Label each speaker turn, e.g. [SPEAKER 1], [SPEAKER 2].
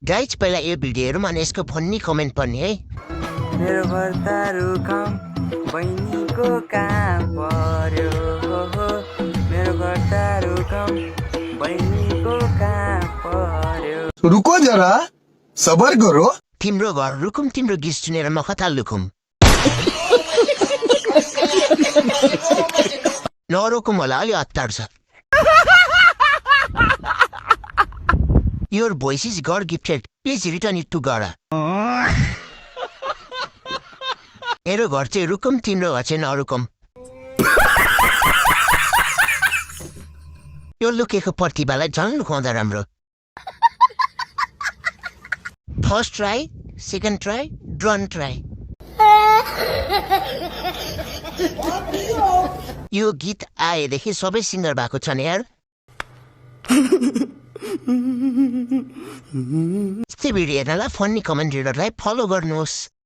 [SPEAKER 1] Guys पहिला यो video हेरौँ अनि यसको फन्नी कमेन्ट पढ्ने है।
[SPEAKER 2] मेरो घर तारु काम बहिनीको काम पर्यो हो मेरो घर तारु काम बहिनीको काम पर्यो।
[SPEAKER 3] रुको जरा सबर करो।
[SPEAKER 1] तिम्रो घर रुकुम तिम्रो गीत सुनेर म कता लुकुम। नरोकुम होला अलि हतार छ। Your voice is God gifted. Please return it to God. मेरो घर चाहिँ रुकुम तिम्रो घर चाहिँ नरुकुम। यो लुकेको प्रतिभालाई झन् लुकाउँदा राम्रो। First try, second try, drawn try. यो गीत आएदेखि सबै सिङ्गर भएको छन् यार। यस्तै भिडियो हेर्नलाई फन्नी कमेन्ट रिडरलाई फलो गर्नुहोस्।